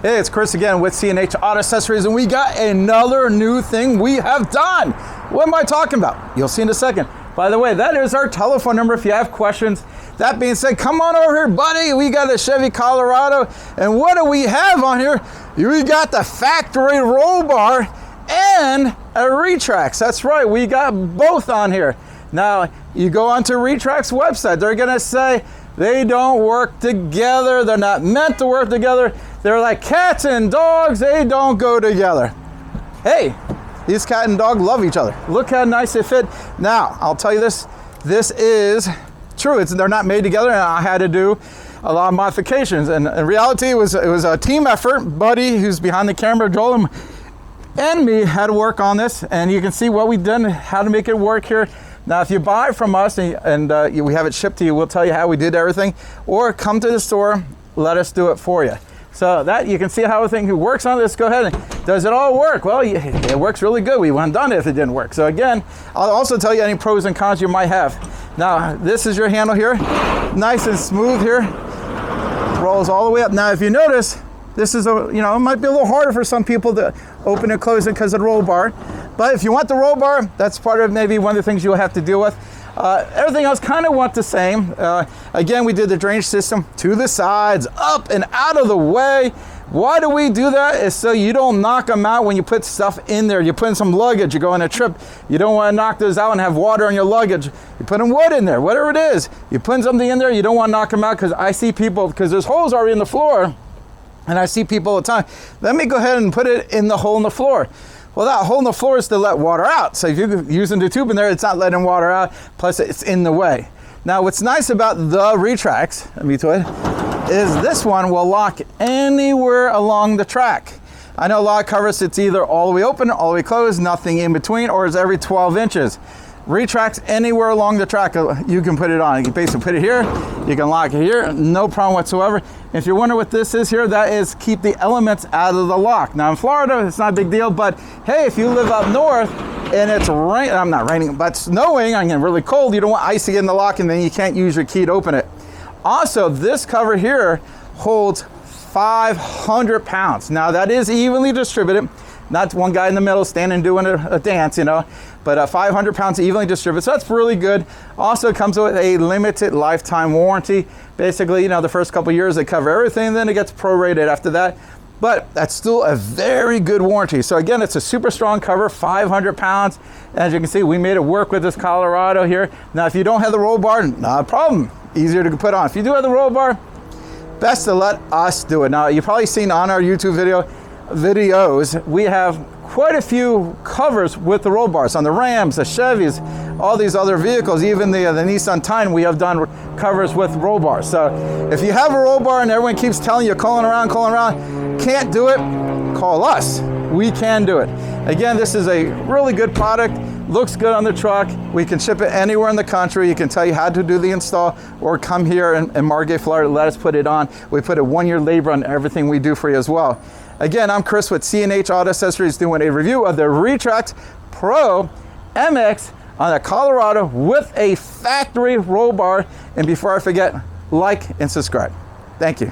Hey, it's Chris again with C&H Auto Accessories, and we got another new thing we have done. What am I talking about? You'll see in a second. By the way, that is our telephone number if you have questions. That being said, come on over here, buddy. We got a Chevy Colorado, and what do we have on here? We got the factory roll bar and a Retrax. That's right, we got both on here. Now, you go onto Retrax website, they're gonna say they don't work together. They're not meant to work together. They're like cats and dogs, they don't go together. Hey, these cat and dog love each other. Look how nice they fit. Now, I'll tell you this is true. They're not made together, and I had to do a lot of modifications. And in reality, it was a team effort. Buddy, who's behind the camera, Joel, and me had to work on this, and you can see what we've done, how to make it work here. Now, if you buy from us and we have it shipped to you, we'll tell you how we did everything, or come to the store, let us do it for you. So that you can see how everything works on this. Go ahead and does it all work? Well, it works really good. We wouldn't have done it if it didn't work. So again, I'll also tell you any pros and cons you might have. Now, this is your handle here, nice and smooth here, rolls all the way up. Now, if you notice, this is it might be a little harder for some people to open and close it because of the roll bar. But if you want the roll bar, that's part of maybe one of the things you'll have to deal with. Everything else kind of went the same. Again, we did the drainage system to the sides, up and out of the way. Why do we do that? Is so you don't knock them out when you put stuff in there. You put in some luggage, you go on a trip, you don't want to knock those out and have water on your luggage. You put in wood in there, whatever it is. You put something in there, you don't want to knock them out, because I see people, because there's holes already in the floor, and I see people all the time, let me go ahead and put it in the hole in the floor. Well, that hole in the floor is to let water out. So if you're using the tube in there, it's not letting water out, plus it's in the way. Now, what's nice about the Retrax, let me tell you, is this one will lock anywhere along the track. I know a lot of covers, it's either all the way open, all the way closed, nothing in between, or it's every 12 inches. Retrax anywhere along the track, you can put it on. You can basically put it here, you can lock it here, no problem whatsoever. If you're wondering what this is here, that is keep the elements out of the lock. Now in Florida, it's not a big deal, but hey, if you live up north and it's raining, but snowing, and really cold, you don't want ice to get in the lock and then you can't use your key to open it. Also, this cover here holds 500 pounds. Now that is evenly distributed. Not one guy in the middle standing doing a dance, but 500 pounds evenly distributed. So that's really good. Also comes with a limited lifetime warranty. Basically, the first couple of years they cover everything, then it gets prorated after that. But that's still a very good warranty. So again, it's a super strong cover, 500 pounds. As you can see, we made it work with this Colorado here. Now, if you don't have the roll bar, not a problem. Easier to put on. If you do have the roll bar, best to let us do it. Now, you've probably seen on our YouTube videos, we have quite a few covers with the roll bars on the Rams, the Chevys, all these other vehicles, even the Nissan Titan, we have done covers with roll bars. So if you have a roll bar and everyone keeps telling you, calling around, can't do it, call us. We can do it. Again, this is a really good product, looks good on the truck. We can ship it anywhere in the country. You can tell you how to do the install, or come here in Margate, Florida, let us put it on. We put a 1-year labor on everything we do for you as well. Again, I'm Chris with C&H Auto Accessories doing a review of the RetraxPro MX on a Colorado with a factory roll bar. And before I forget, like and subscribe. Thank you.